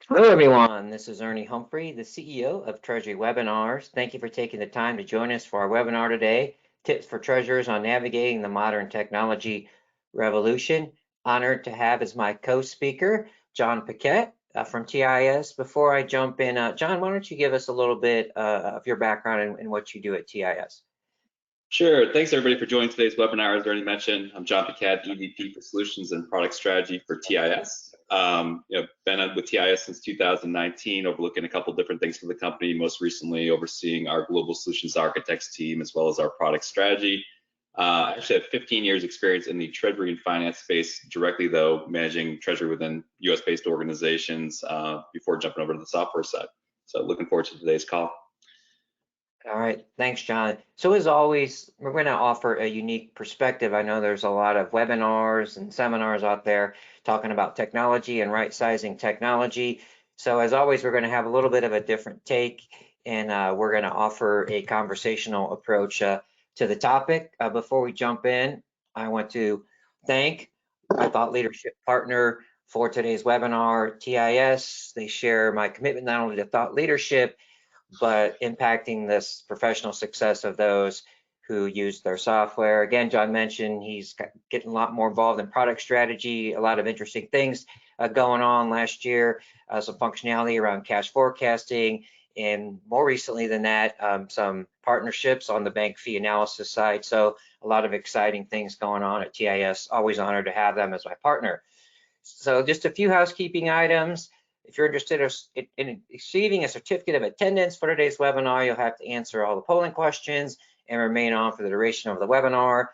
Hello, everyone. This is Ernie Humphrey, the CEO of Treasury Webinars. Thank you for taking the time to join us for our webinar today, Tips for Treasurers on Navigating the Modern Technology Revolution. Honored to have as my co-speaker, John Paquette from TIS. Before I jump in, John, why don't you give us a little bit of your background and what you do at TIS? Sure. Thanks everybody for joining today's webinar. As already mentioned, I'm John Paquette, EVP for Solutions and Product Strategy for TIS. Been with TIS since 2019, overlooking a couple different things for the company. Most recently, overseeing our global solutions architects team as well as our product strategy. I actually have 15 years experience in the treasury and finance space directly, though, managing treasury within US-based organizations before jumping over to the software side. So looking forward to today's call. All right, thanks, John. So as always, we're going to offer a unique perspective. I know there's a lot of webinars and seminars out there talking about technology and right-sizing technology. So as always, we're going to have a little bit of a different take, and we're going to offer a conversational approach to the topic. Before we jump in, I want to thank my thought leadership partner for today's webinar, TIS. They share my commitment not only to thought leadership, but impacting this professional success of those who use their software. Again, John mentioned he's getting a lot more involved in product strategy, a lot of interesting things going on last year, some functionality around cash forecasting, and more recently than that, some partnerships on the bank fee analysis side. So a lot of exciting things going on at TIS. Always honored to have them as my partner. So just a few housekeeping items. If you're interested in receiving a certificate of attendance for today's webinar, you'll have to answer all the polling questions and remain on for the duration of the webinar.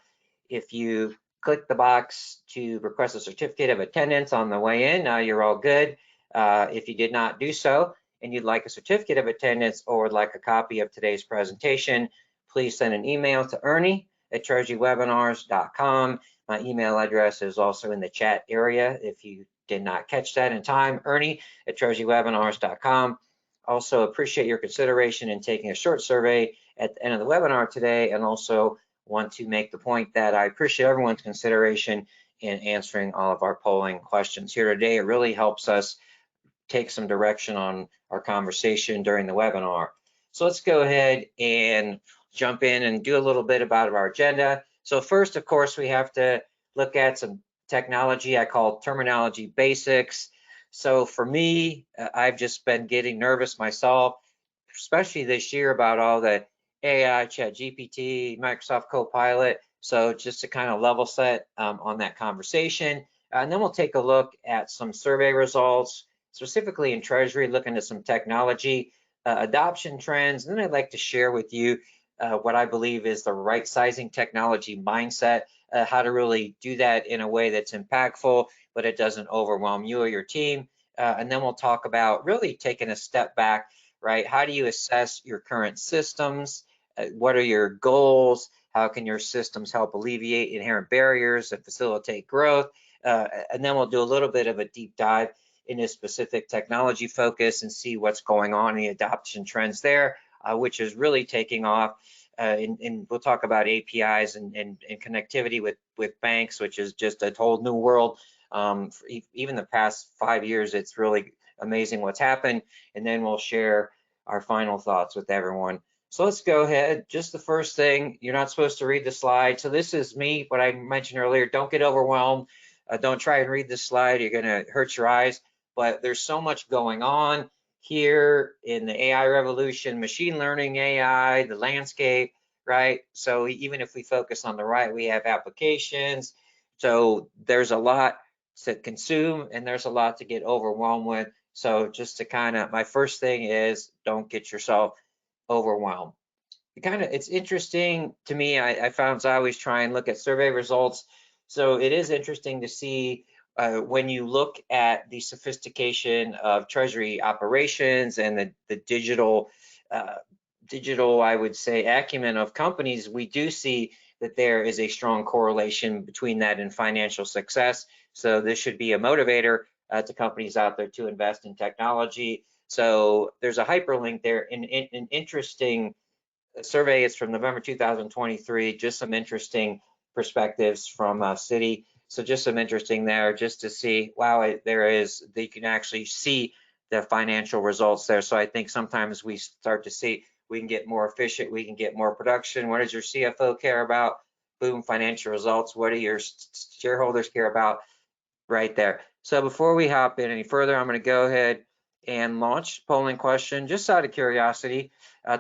If you click the box to request a certificate of attendance on the way in, you're all good. If you did not do so and you'd like a certificate of attendance or would like a copy of today's presentation, please send an email to Ernie@treasurywebinars.com. My email address is also in the chat area if you did not catch that in time, Ernie@treasurywebinars.com. Also appreciate your consideration in taking a short survey at the end of the webinar today, and also want to make the point that I appreciate everyone's consideration in answering all of our polling questions here today. It really helps us take some direction on our conversation during the webinar. So let's go ahead and jump in and do a little bit about our agenda. So first, of course, we have to look at some technology I call terminology basics. So for me, I've just been getting nervous myself, especially this year about all the AI, ChatGPT, Microsoft Copilot. So just to kind of level set on that conversation. And then we'll take a look at some survey results, specifically in Treasury, looking at some technology adoption trends. And then I'd like to share with you what I believe is the right sizing technology mindset, how to really do that in a way that's impactful, but it doesn't overwhelm you or your team. And then we'll talk about really taking a step back, right? How do you assess your current systems? What are your goals? How can your systems help alleviate inherent barriers and facilitate growth? And then we'll do a little bit of a deep dive into specific technology focus and see what's going on in the adoption trends there, which is really taking off. And we'll talk about APIs and connectivity with banks, which is just a whole new world. Even the past 5 years, it's really amazing what's happened. And then we'll share our final thoughts with everyone. So let's go ahead. Just the first thing, you're not supposed to read the slide. So this is me, what I mentioned earlier. Don't get overwhelmed. Don't try and read this slide. You're going to hurt your eyes. But there's so much going on here in the AI revolution, machine learning, AI, the landscape, right? So even if we focus on the right, we have applications. So there's a lot to consume and there's a lot to get overwhelmed with. So just to kind of, my first thing is don't get yourself overwhelmed. It's interesting to me. I found as I always try and look at survey results. So it is interesting to see when you look at the sophistication of Treasury operations and the digital, I would say, acumen of companies, we do see that there is a strong correlation between that and financial success. So this should be a motivator to companies out there to invest in technology. So there's a hyperlink there. An interesting survey is from November 2023, just some interesting perspectives from Citi. So just some interesting there just to see, wow, you can actually see the financial results there. So I think sometimes we start to see we can get more efficient, we can get more production. What does your CFO care about? Boom, financial results. What do your shareholders care about? Right there. So before we hop in any further, I'm going to go ahead and launch polling question just out of curiosity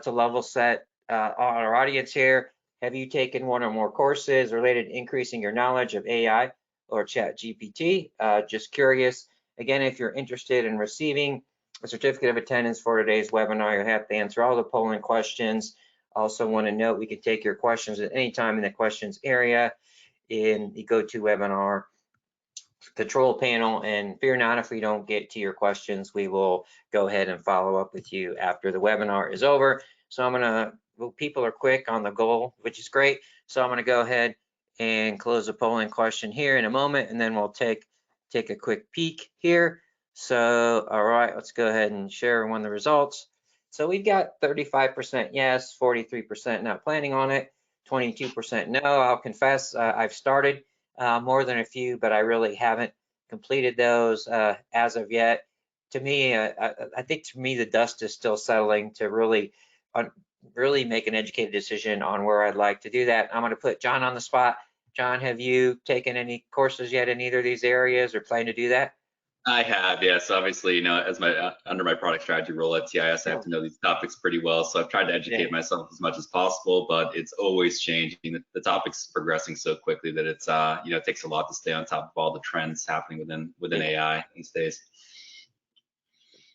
to level set our audience here. Have you taken one or more courses related to increasing your knowledge of AI or ChatGPT? Just curious. Again, if you're interested in receiving a certificate of attendance for today's webinar, you'll have to answer all the polling questions. Also want to note we can take your questions at any time in the questions area in the GoToWebinar control panel, and fear not if we don't get to your questions, we will go ahead and follow up with you after the webinar is over. So I'm gonna, well, people are quick on the goal, which is great. So I'm gonna go ahead and close the polling question here in a moment, and then we'll take a quick peek here. So, all right, let's go ahead and share everyone the results. So we've got 35% yes, 43% not planning on it, 22% no. I'll confess, I've started more than a few, but I really haven't completed those as of yet. To me, I think to me the dust is still settling to really make an educated decision on where I'd like to do that. I'm going to put John on the spot. John, have you taken any courses yet in either of these areas or plan to do that? I have, yes. Obviously, as my under my product strategy role at TIS, I have to know these topics pretty well. So I've tried to educate myself as much as possible, but it's always changing. The topic's progressing so quickly that it's it takes a lot to stay on top of all the trends happening within AI these days.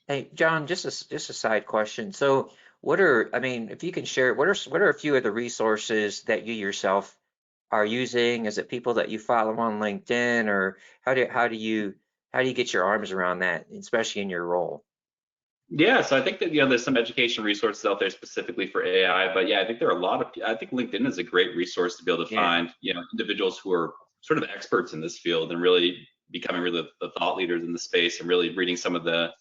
Hey, John, just a side question. So if you can share, what are a few of the resources that you yourself are using? Is it people that you follow on LinkedIn, or how do you get your arms around that, especially in your role? Yeah, so I think that there's some education resources out there specifically for AI, but yeah, I think there are a lot of. I think LinkedIn is a great resource to be able to find individuals who are sort of experts in this field and really becoming really the thought leaders in the space, and really reading some of the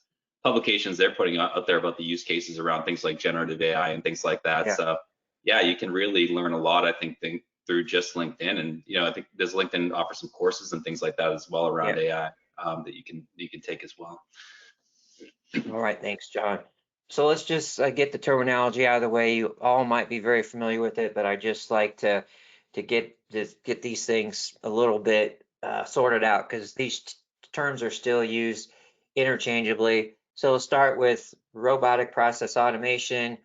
publications they're putting out there about the use cases around things like generative AI and things like that. So yeah, you can really learn a lot, I think through just LinkedIn, and I think does LinkedIn offer some courses and things like that as well around AI that you can take as well. All right, thanks, John. So let's just get the terminology out of the way. You all might be very familiar with it, but I just like to get these things a little bit sorted out, because these terms are still used interchangeably. So we'll start with robotic process automation.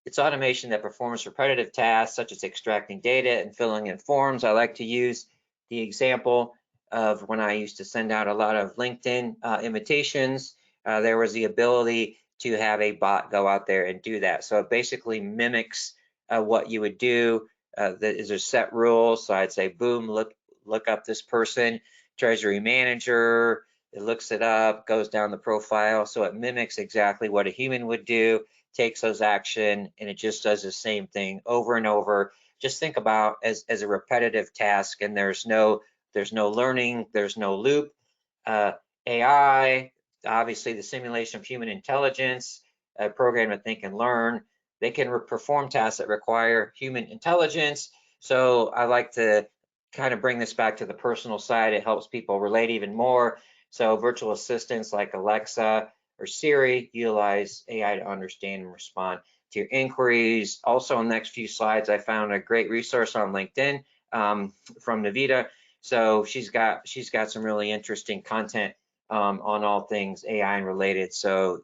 It's automation that performs repetitive tasks such as extracting data and filling in forms. I like to use the example of when I used to send out a lot of LinkedIn invitations. There was the ability to have a bot go out there and do that. So it basically mimics what you would do. There's a set rules. So I'd say, boom, look up this person, treasury manager. It looks it up, goes down the profile. So it mimics exactly what a human would do, takes those action, and it just does the same thing over and over. Just think about as a repetitive task, and there's no learning, there's no loop. AI, obviously the simulation of human intelligence, program to think and learn. They can perform tasks that require human intelligence. So I like to kind of bring this back to the personal side. It helps people relate even more. So virtual assistants like Alexa or Siri utilize AI to understand and respond to your inquiries. Also, in the next few slides, I found a great resource on LinkedIn from Navita. So she's got some really interesting content on all things AI and related. So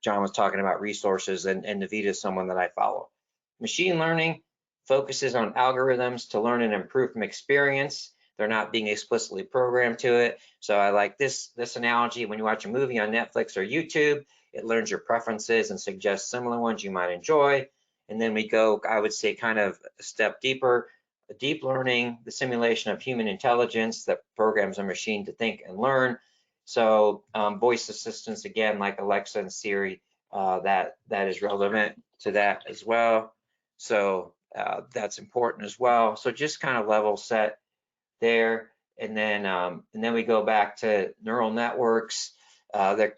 John was talking about resources, and Navita is someone that I follow. Machine learning focuses on algorithms to learn and improve from experience. They're not being explicitly programmed to it. So I like this analogy. When you watch a movie on Netflix or YouTube, it learns your preferences and suggests similar ones you might enjoy. And then we go, I would say, kind of a step deeper. Deep learning, the simulation of human intelligence that programs a machine to think and learn. So voice assistants, again, like Alexa and Siri, that is relevant to that as well. So that's important as well. So just kind of level set there, and then we go back to neural networks. The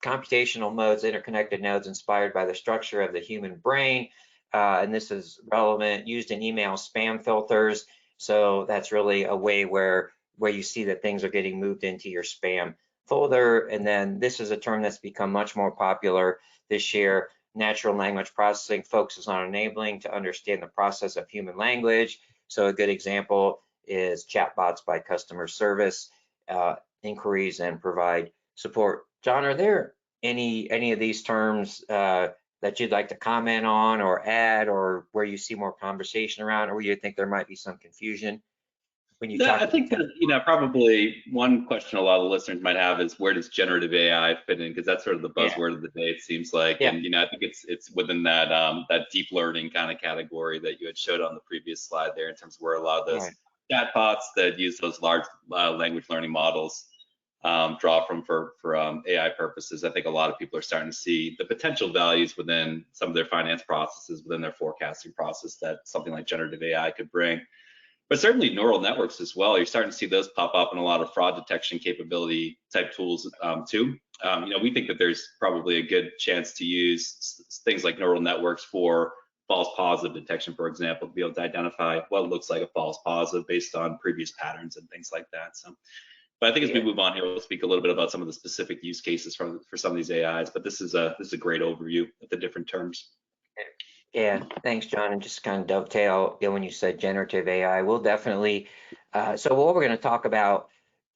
computational modes, interconnected nodes inspired by the structure of the human brain, and this is relevant, used in email spam filters. So that's really a way where you see that things are getting moved into your spam folder. And then this is a term that's become much more popular this year. Natural language processing focuses on enabling to understand the process of human language. So a good example is chatbots by customer service, inquiries, and provide support. John, are there any of these terms that you'd like to comment on or add, or where you see more conversation around, or where you think there might be some confusion when you Yeah, talk I to the think that, probably one question a lot of listeners might have is where does generative AI fit in? Because that's sort of the Yeah, buzzword of the day, it seems like. yeah, And, I think it's within that deep learning kind of category that you had showed on the previous slide there in terms of where a lot of those right, chatbots that use those large language learning models draw from for AI purposes. I think a lot of people are starting to see the potential values within some of their finance processes, within their forecasting process that something like generative AI could bring. But certainly neural networks as well. You're starting to see those pop up in a lot of fraud detection capability type tools too. We think that there's probably a good chance to use things like neural networks for false positive detection, for example, to be able to identify what looks like a false positive based on previous patterns and things like that. So, but I think as we yeah. move on here, we'll speak a little bit about some of the specific use cases for some of these AIs. But this is a great overview of the different terms. Yeah, thanks, John. And just kind of dovetail, when you said generative AI, we'll definitely. So what we're going to talk about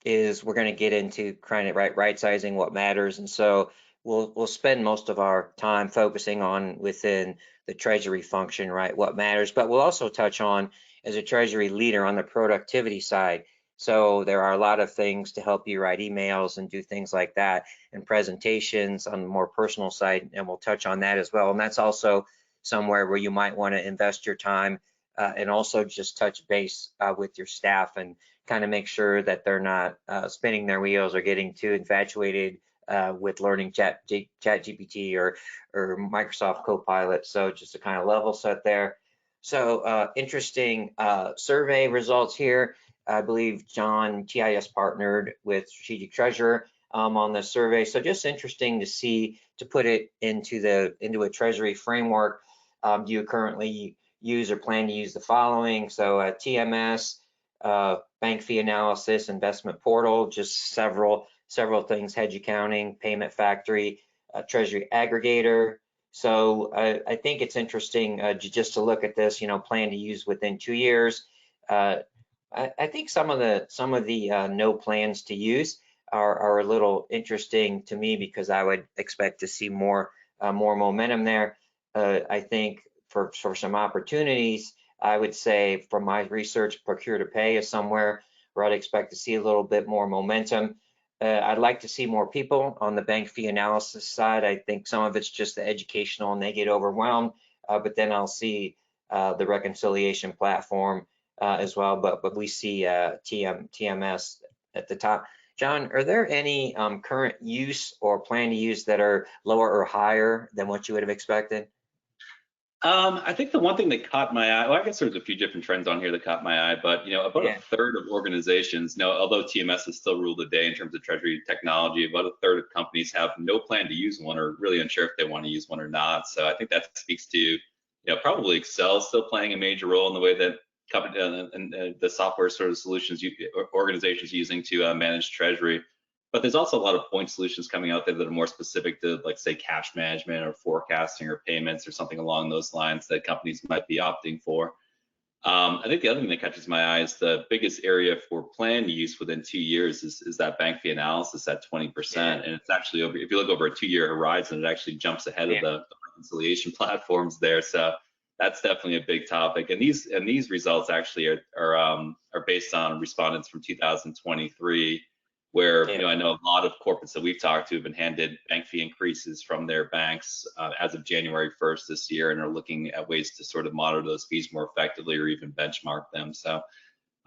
is we're going to get into kind of right sizing what matters, and so we'll spend most of our time focusing on within the treasury function, right? What matters, but we'll also touch on as a treasury leader on the productivity side. So there are a lot of things to help you write emails and do things like that, and presentations on the more personal side, and we'll touch on that as well. And that's also somewhere where you might want to invest your time, and also just touch base with your staff and kind of make sure that they're not spinning their wheels or getting too infatuated with learning Chat GPT or Microsoft Copilot. So just to kind of level set there. So interesting survey results here. I believe John, TIS partnered with Strategic Treasurer on this survey. So just interesting to see, to put it into a treasury framework. Do you currently use or plan to use the following? So TMS, bank fee analysis, investment portal, just several things, hedge accounting, payment factory, treasury aggregator. So I think it's interesting just to look at this, plan to use within 2 years. I think some of the no plans to use are a little interesting to me, because I would expect to see more momentum there. I think for some opportunities, I would say from my research, procure to pay is somewhere where I'd expect to see a little bit more momentum. I'd like to see more people on the bank fee analysis side. I think some of it's just the educational and they get overwhelmed, but then I'll see the reconciliation platform as well. But we see TMS at the top. John, are there any current use or plan to use that are lower or higher than what you would have expected? I think the one thing that caught my eye, well, I guess there's a few different trends on here that caught my eye, but about a third of organizations, although TMS has still ruled the day in terms of treasury technology, about a third of companies have no plan to use one or really unsure if they want to use one or not. So I think that speaks to, probably Excel still playing a major role in the way that company and the software sort of solutions organizations using to manage treasury. But there's also a lot of point solutions coming out there that are more specific to, like, say, cash management or forecasting or payments or something along those lines that companies might be opting for. I think the other thing that catches my eye is the biggest area for plan use within 2 years is that bank fee analysis at 20%. And it's actually if you look over a 2-year horizon, it actually jumps ahead of the reconciliation platforms there. So that's definitely a big topic. And these results actually are based on respondents from 2023. Where I know a lot of corporates that we've talked to have been handed bank fee increases from their banks as of January 1st this year, and are looking at ways to sort of monitor those fees more effectively or even benchmark them. So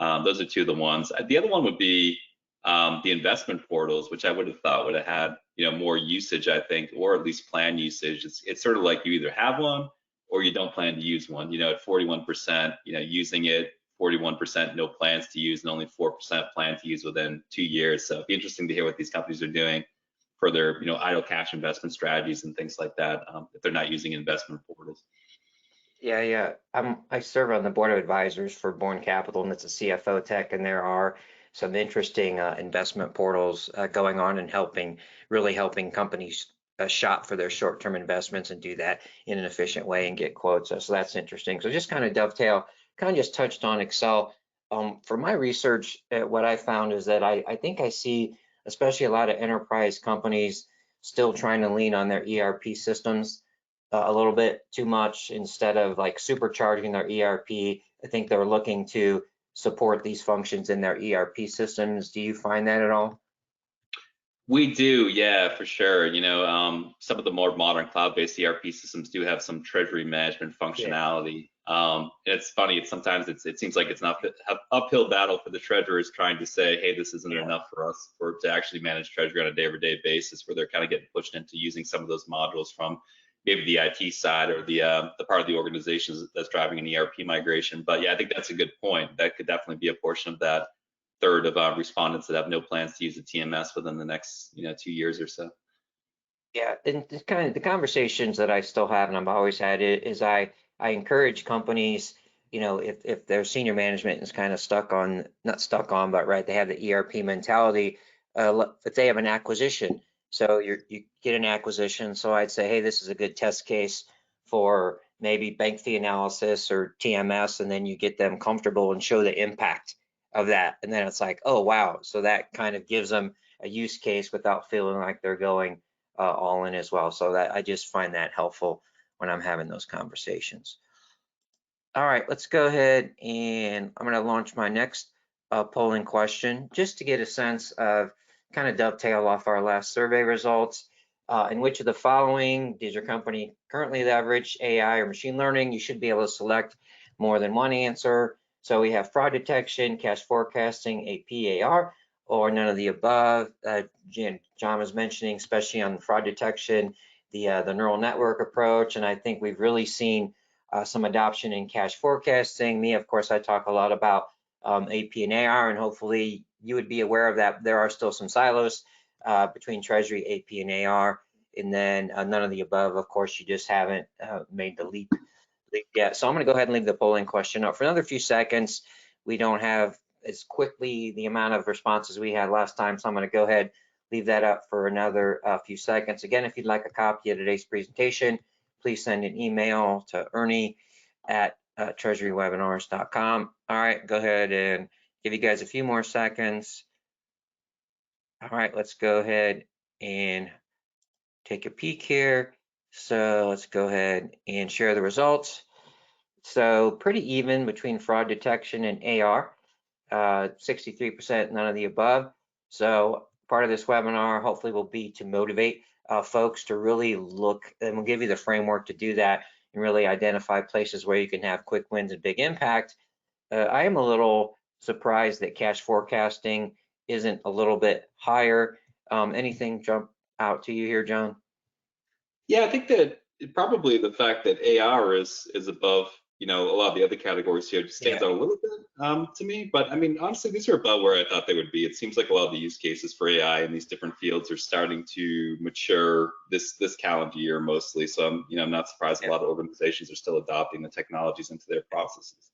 those are two of the ones. The other one would be the investment portals, which I would have thought would have had more usage, I think, or at least plan usage. It's sort of like you either have one or you don't plan to use one. At 41%, using it. 41% no plans to use, and only 4% plan to use within 2 years. So it'd be interesting to hear what these companies are doing for their idle cash investment strategies and things like that, if they're not using investment portals. Yeah. I serve on the board of advisors for Bourne Capital, and it's a CFO tech, and there are some interesting investment portals going on and really helping companies shop for their short-term investments and do that in an efficient way and get quotes. So that's interesting. So just kind of dovetail, kind of just touched on Excel. For my research, what I found is that I think I see, especially a lot of enterprise companies, still trying to lean on their ERP systems a little bit too much instead of like supercharging their ERP. I think they're looking to support these functions in their ERP systems. Do you find that at all? We do, yeah, for sure. Some of the more modern cloud-based ERP systems do have some treasury management Yeah. functionality. It's funny. It seems like it's not an uphill battle for the treasurers trying to say, hey, this isn't Yeah. enough for us to actually manage treasury on a day-to-day basis, where they're kind of getting pushed into using some of those modules from maybe the IT side or the part of the organization that's driving an ERP migration. But yeah, I think that's a good point. That could definitely be a portion of that third of respondents that have no plans to use a TMS within the next 2 years or so. Yeah, and the kind of the conversations that I still have, and I've always had it, is I encourage companies, if their senior management is kind of not stuck on, but right, they have the ERP mentality. If they have an acquisition, so you get an acquisition, so I'd say, hey, this is a good test case for maybe bank fee analysis or TMS, and then you get them comfortable and show the impact of that, and then it's like, oh wow, so that kind of gives them a use case without feeling like they're going all in as well. So that I just find that helpful when I'm having those conversations. All right, let's go ahead and I'm going to launch my next polling question just to get a sense of kind of dovetail off our last survey results. In which of the following does your company currently leverage AI or machine learning? You should be able to select more than one answer. So we have fraud detection, cash forecasting, APAR, or none of the above. John was mentioning, especially on fraud detection, the neural network approach, and I think we've really seen some adoption in cash forecasting. Me, of course, I talk a lot about AP and AR, and hopefully you would be aware of that. There are still some silos between Treasury, AP, and AR, and then none of the above. Of course, you just haven't made the leap yet. So I'm going to go ahead and leave the polling question up for another few seconds. We don't have as quickly the amount of responses we had last time, so I'm going to go ahead, leave that up for another few seconds. Again, if you'd like a copy of today's presentation, please send an email to ernie@treasurywebinars.com. All right, go ahead and give you guys a few more seconds. All right, let's go ahead and take a peek here. So let's go ahead and share the results. So pretty even between fraud detection and AR, 63% none of the above. So part of this webinar hopefully will be to motivate folks to really look, and we'll give you the framework to do that and really identify places where you can have quick wins and big impact. I am a little surprised that cash forecasting isn't a little bit higher. Anything jump out to you here, John? Yeah, I think that probably the fact that AR is above, a lot of the other categories here just stands out a little bit to me. But I mean, honestly, these are about where I thought they would be. It seems like a lot of the use cases for AI in these different fields are starting to mature this calendar year mostly. So I'm not surprised a lot of organizations are still adopting the technologies into their processes.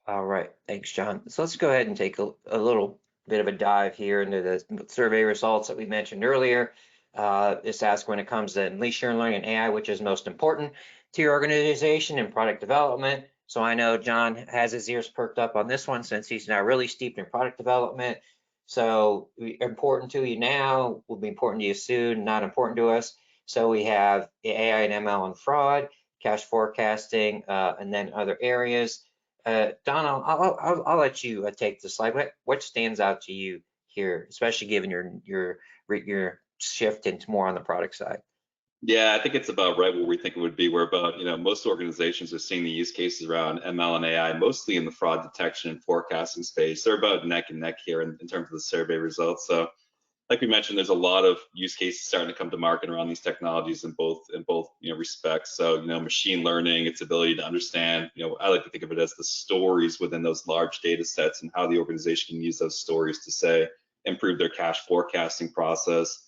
All right, thanks, John. So let's go ahead and take a little bit of a dive here into the survey results that we mentioned earlier. This asks when it comes to machine learning and AI, which is most important to your organization and product development. So I know John has his ears perked up on this one since he's now really steeped in product development. So important to you now will be important to you soon, not important to us. So we have AI and ML and fraud, cash forecasting, and then other areas. Don, I'll let you take the slide. What stands out to you here, especially given your shift into more on the product side? Yeah, I think it's about right where we think it would be. We're about, most organizations are seeing the use cases around ML and AI, mostly in the fraud detection and forecasting space. They're about neck and neck here in terms of the survey results. So like we mentioned, there's a lot of use cases starting to come to market around these technologies in both respects. So machine learning, its ability to understand, I like to think of it as the stories within those large data sets and how the organization can use those stories to say improve their cash forecasting process.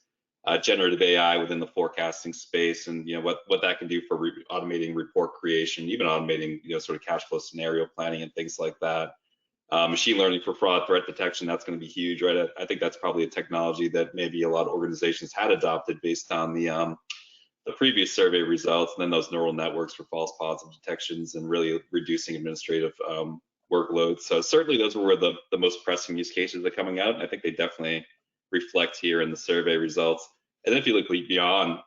Generative AI within the forecasting space, and what that can do for automating report creation, even automating sort of cash flow scenario planning and things like that. Machine learning for fraud threat detection, that's going to be huge, right? I think that's probably a technology that maybe a lot of organizations had adopted based on the previous survey results, and then those neural networks for false positive detections and really reducing administrative workloads. So certainly those were the most pressing use cases that are coming out. And I think they definitely reflect here in the survey results. And then if you look beyond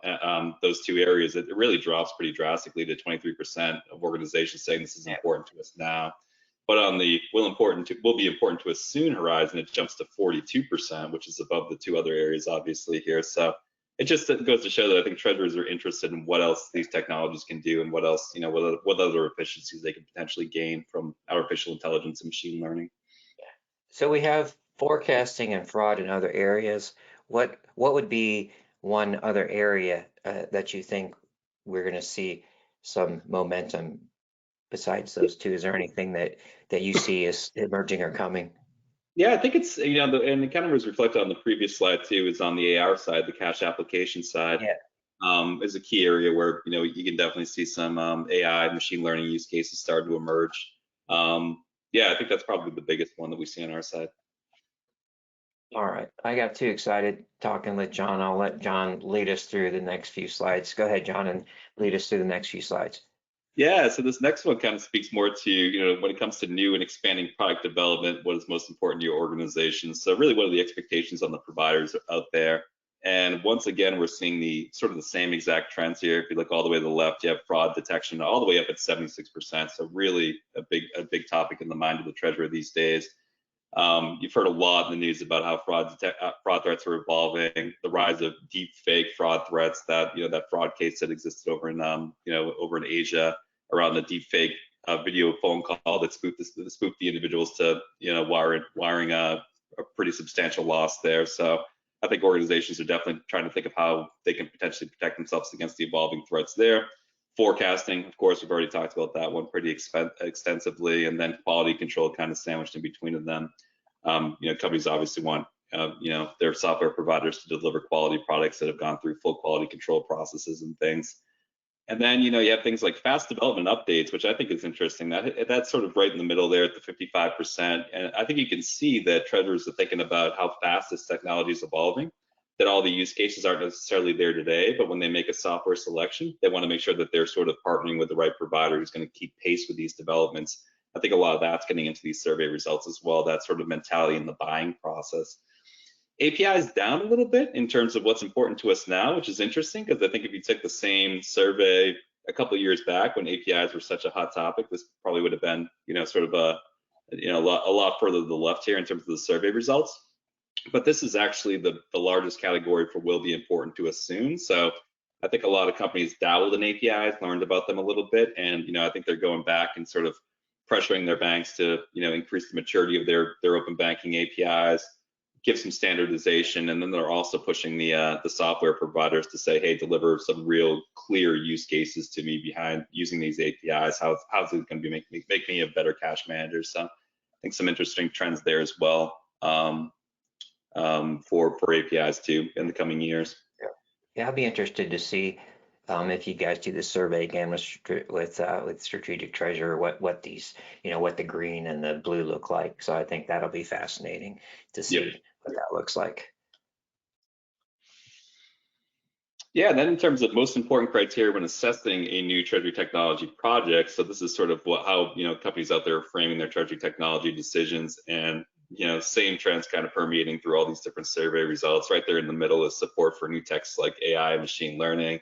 those two areas, it really drops pretty drastically to 23% of organizations saying this is important to us now. But on the will be important to us soon horizon, it jumps to 42%, which is above the two other areas obviously here. So it just goes to show that I think treasurers are interested in what else these technologies can do and what else, what other efficiencies they can potentially gain from artificial intelligence and machine learning. So we have forecasting and fraud in other areas. What would be one other area that you think we're going to see some momentum besides those two? Is there anything that you see as emerging or coming? Yeah, I think it's, and it kind of was reflected on the previous slide too, is on the AR side, the cash application side. Yeah. Is a key area where, you can definitely see some AI machine learning use cases start to emerge. Yeah, I think that's probably the biggest one that we see on our side. All right, I got too excited talking with John. I'll let John lead us through the next few slides. Go ahead, John, and lead us through the next few slides. Yeah, so this next one kind of speaks more to, when it comes to new and expanding product development, what is most important to your organization. So really, what are the expectations on the providers out there? And once again, we're seeing the sort of the same exact trends here. If you look all the way to the left, you have fraud detection all the way up at 76%. So really a big topic in the mind of the treasurer these days. You've heard a lot in the news about how fraud threats are evolving, the rise of deep fake fraud threats, that that fraud case that existed over in over in Asia around the deep fake video phone call that spoofed the individuals to wiring a pretty substantial loss there. So I think organizations are definitely trying to think of how they can potentially protect themselves against the evolving threats there. Forecasting, of course, we've already talked about that one pretty extensively, and then quality control kind of sandwiched in between of them. Companies obviously want their software providers to deliver quality products that have gone through full quality control processes and things. And then you have things like fast development updates, which I think is interesting. That's sort of right in the middle there at the 55%. And I think you can see that treasurers are thinking about how fast this technology is evolving, that all the use cases aren't necessarily there today, but when they make a software selection, they want to make sure that they're sort of partnering with the right provider who's going to keep pace with these developments. I think a lot of that's getting into these survey results as well, that sort of mentality in the buying process. API is down a little bit in terms of what's important to us now, which is interesting because I think if you took the same survey a couple of years back when APIs were such a hot topic, this probably would have been, sort of a lot further to the left here in terms of the survey results. But this is actually the largest category for will be important to us soon. So I think a lot of companies dabbled in APIs, learned about them a little bit, and I think they're going back and sort of pressuring their banks to increase the maturity of their open banking APIs, give some standardization, and then they're also pushing the software providers to say, hey, deliver some real clear use cases to me behind using these APIs. How's it going to make me a better cash manager? So I think some interesting trends there as well. For APIs too in the coming years. Yeah, I'll be interested to see if you guys do the survey again with Strategic Treasurer, what these, what the green and the blue look like. So I think that'll be fascinating to see what that looks like. Yeah, and then in terms of most important criteria when assessing a new treasury technology project, so this is sort of how companies out there are framing their treasury technology decisions, and same trends kind of permeating through all these different survey results. Right there in the middle is support for new techs like AI and machine learning.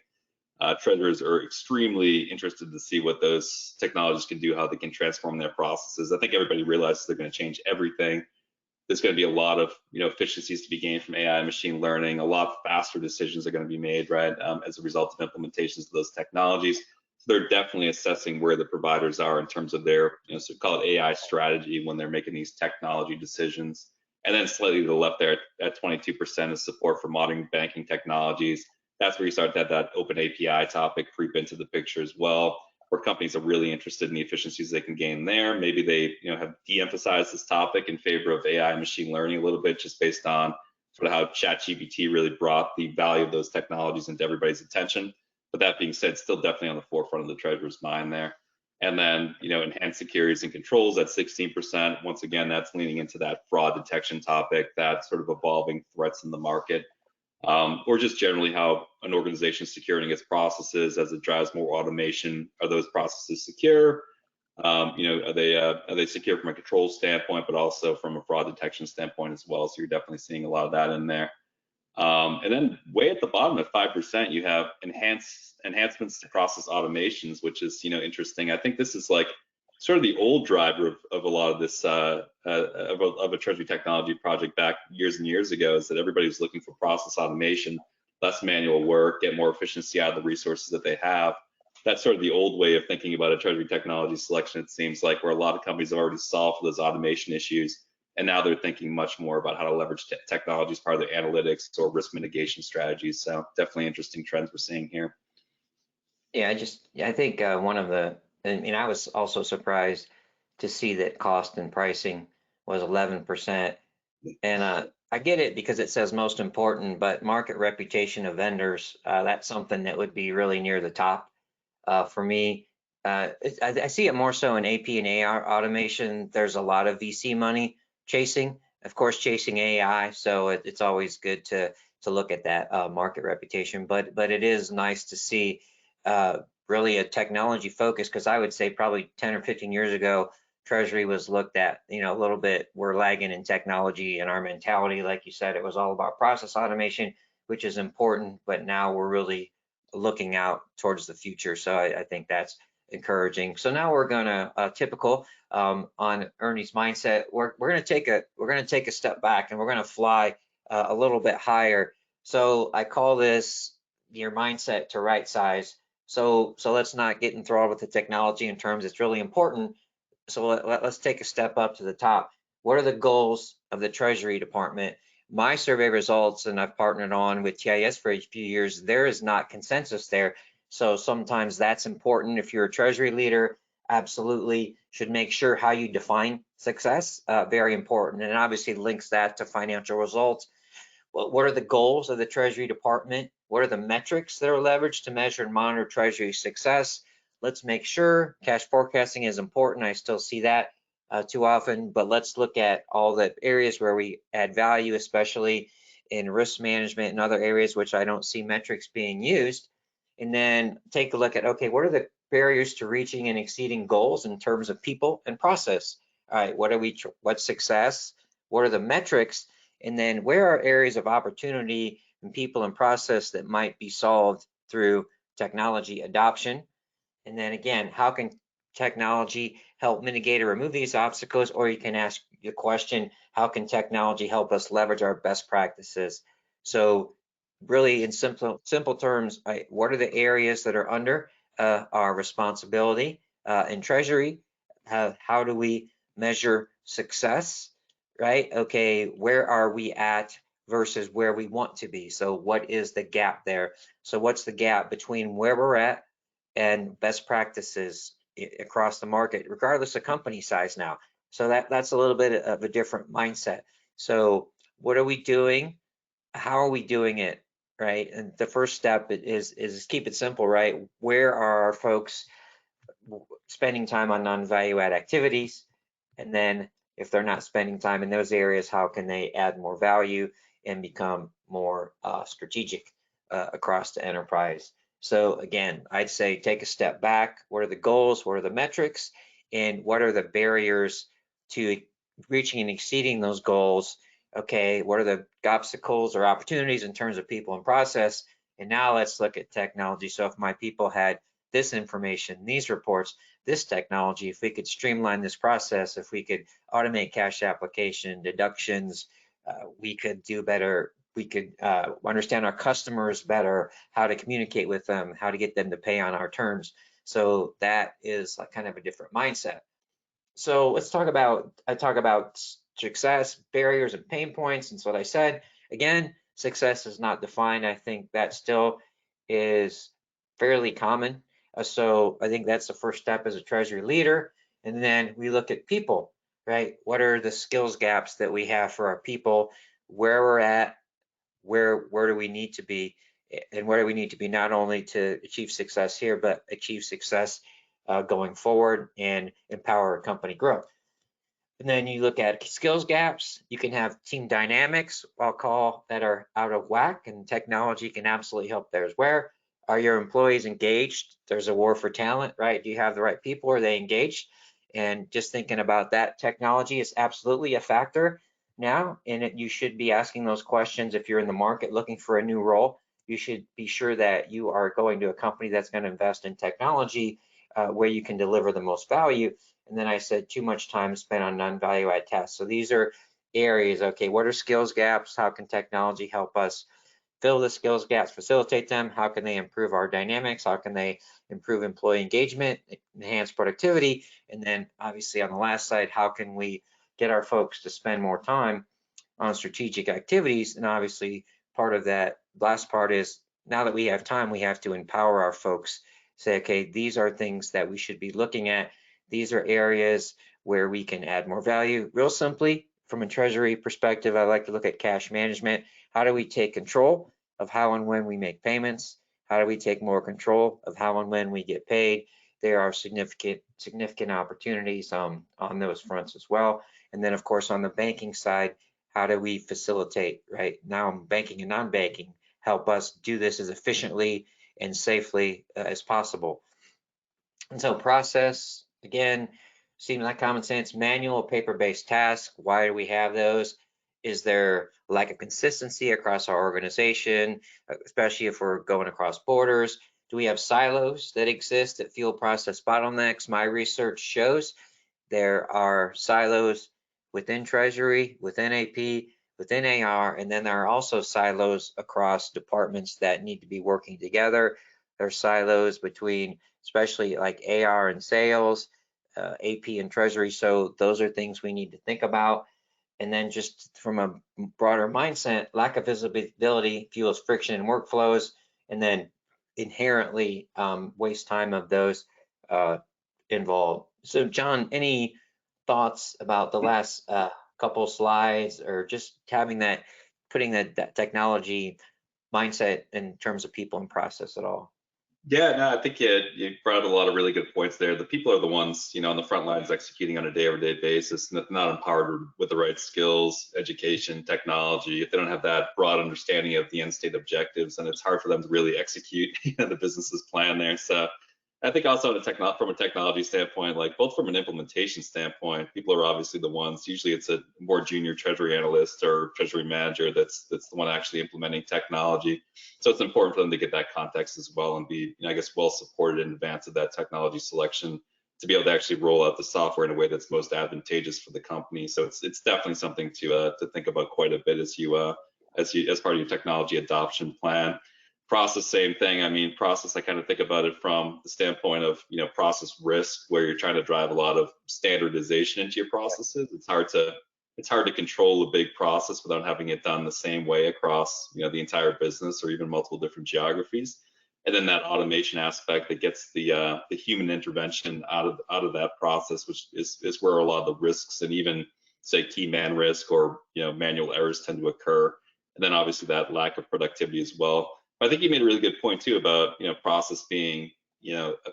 Treasurers are extremely interested to see what those technologies can do, how they can transform their processes. I think everybody realizes they're going to change everything. There's going to be a lot of efficiencies to be gained from AI and machine learning. A lot faster decisions are going to be made, right, as a result of implementations of those technologies. So they're definitely assessing where the providers are in terms of their, so call it AI strategy when they're making these technology decisions. And then slightly to the left there at 22% is support for modern banking technologies. That's where you start to have that open API topic creep into the picture as well, where companies are really interested in the efficiencies they can gain there. Maybe they have de-emphasized this topic in favor of AI and machine learning a little bit, just based on sort of how ChatGPT really brought the value of those technologies into everybody's attention. But that being said, still definitely on the forefront of the treasurer's mind there. And then, enhanced securities and controls at 16%. Once again, that's leaning into that fraud detection topic, that sort of evolving threats in the market, or just generally how an organization is securing its processes as it drives more automation. Are those processes secure? Are they secure from a control standpoint, but also from a fraud detection standpoint as well? So you're definitely seeing a lot of that in there. And then way at the bottom at 5%, you have enhancements to process automations, which is interesting. I think this is like sort of the old driver of a lot of this of a treasury technology project back years and years ago, is that everybody was looking for process automation, less manual work, get more efficiency out of the resources that they have. That's sort of the old way of thinking about a treasury technology selection, it seems like, where a lot of companies have already solved those automation issues. And now they're thinking much more about how to leverage technology as part of their analytics or risk mitigation strategies. So definitely interesting trends we're seeing here. Yeah, I think I was also surprised to see that cost and pricing was 11%. And I get it because it says most important, but market reputation of vendors, that's something that would be really near the top for me. I see it more so in AP and AR automation. There's a lot of VC money chasing, of course, chasing AI. So it's always good to look at that market reputation. But it is nice to see really a technology focus, because I would say probably 10 or 15 years ago, Treasury was looked at, a little bit, we're lagging in technology and our mentality. Like you said, it was all about process automation, which is important, but now we're really looking out towards the future. So I think that's encouraging. So now we're gonna typical on Ernie's mindset. We're gonna take a step back, and we're gonna fly a little bit higher. So I call this your mindset to right size. So let's not get enthralled with the technology in terms it's really important. So let's take a step up to the top. What are the goals of the Treasury Department? My survey results, and I've partnered on with TIS for a few years, there is not consensus there. So sometimes that's important. If you're a Treasury leader, absolutely should make sure how you define success, very important. And it obviously links that to financial results. Well, what are the goals of the Treasury Department? What are the metrics that are leveraged to measure and monitor Treasury success? Let's make sure cash forecasting is important. I still see that too often, but let's look at all the areas where we add value, especially in risk management and other areas which I don't see metrics being used. And then take a look at, okay, what are the barriers to reaching and exceeding goals in terms of people and process? All right, what's success? What are the metrics? And then where are areas of opportunity in people and process that might be solved through technology adoption? And then again, how can technology help mitigate or remove these obstacles? Or you can ask the question, how can technology help us leverage our best practices? So really in simple terms, what are the areas that are under our responsibility in Treasury? How do we measure success, right? Okay, where are we at versus where we want to be? So what is the gap there? So what's the gap between where we're at and best practices across the market, regardless of company size now? So that's a little bit of a different mindset. So what are we doing? How are we doing it, right? And the first step is keep it simple, right? Where are our folks spending time on non-value add activities? And then if they're not spending time in those areas, how can they add more value and become more strategic across the enterprise? So again, I'd say take a step back. What are the goals? What are the metrics? And what are the barriers to reaching and exceeding those goals? Okay, what are the obstacles or opportunities in terms of people and process? And now let's look at technology. So if my people had this information, these reports, this technology, if we could streamline this process, if we could automate cash application deductions, we could do better. We could understand our customers better, how to communicate with them, how to get them to pay on our terms. So that is like kind of a different mindset. So let's talk about, I talk about success, barriers, and pain points. And so what I said, again, success is not defined. I think that still is fairly common. So I think that's the first step as a Treasury leader. And then we look at people, right? What are the skills gaps that we have for our people, where we're at, where do we need to be, and where do we need to be not only to achieve success here, but achieve success going forward and empower company growth. And then you look at skills gaps. You can have team dynamics, I'll call, that are out of whack, and technology can absolutely help there. Where are your employees engaged? There's a war for talent, right? Do you have the right people? Are they engaged? And just thinking about that, technology is absolutely a factor now, and you should be asking those questions if you're in the market looking for a new role. You should be sure that you are going to a company that's going to invest in technology where you can deliver the most value. And then I said too much time spent on non-value add tasks. So these are areas, okay, what are skills gaps? How can technology help us fill the skills gaps, facilitate them? How can they improve our dynamics? How can they improve employee engagement, enhance productivity? And then obviously on the last side, how can we get our folks to spend more time on strategic activities? And obviously part of that last part is, now that we have time, we have to empower our folks, say, okay, these are things that we should be looking at. These are areas where we can add more value. Real simply, from a treasury perspective, I like to look at cash management. How do we take control of how and when we make payments? How do we take more control of how and when we get paid? There are significant opportunities on those fronts as well. And then, of course, on the banking side, how do we facilitate, right? Now, banking and non-banking help us do this as efficiently and safely as possible. And so process, again, seems like common sense. Manual, paper-based tasks, why do we have those? Is there lack of consistency across our organization, especially if we're going across borders? Do we have silos that exist that fuel process bottlenecks? My research shows there are silos within Treasury, within AP, within AR, and then there are also silos across departments that need to be working together. There are silos between, especially like AR and sales, AP and Treasury. So those are things we need to think about. And then just from a broader mindset, lack of visibility fuels friction in workflows, and then inherently waste time of those involved. So John, any thoughts about the last couple slides, or just having that, putting that technology mindset in terms of people and process at all? Yeah, no, I think you brought a lot of really good points there. The people are the ones, on the front lines executing on a day-over-day basis, and if not empowered with the right skills, education, technology, if they don't have that broad understanding of the end state objectives, then it's hard for them to really execute the business's plan there. So I think also from a technology standpoint, like both from an implementation standpoint, people are obviously the ones. Usually, it's a more junior treasury analyst or treasury manager that's the one actually implementing technology. So it's important for them to get that context as well and be, I guess, well supported in advance of that technology selection to be able to actually roll out the software in a way that's most advantageous for the company. So it's definitely something to think about quite a bit as part of your technology adoption plan. Process, same thing. I mean, process, I kind of think about it from the standpoint of, process risk, where you're trying to drive a lot of standardization into your processes. It's hard to control a big process without having it done the same way across, the entire business or even multiple different geographies. And then that automation aspect that gets the human intervention out of that process, which is where a lot of the risks and even say key man risk or manual errors tend to occur. And then obviously that lack of productivity as well. I think you made a really good point too about process being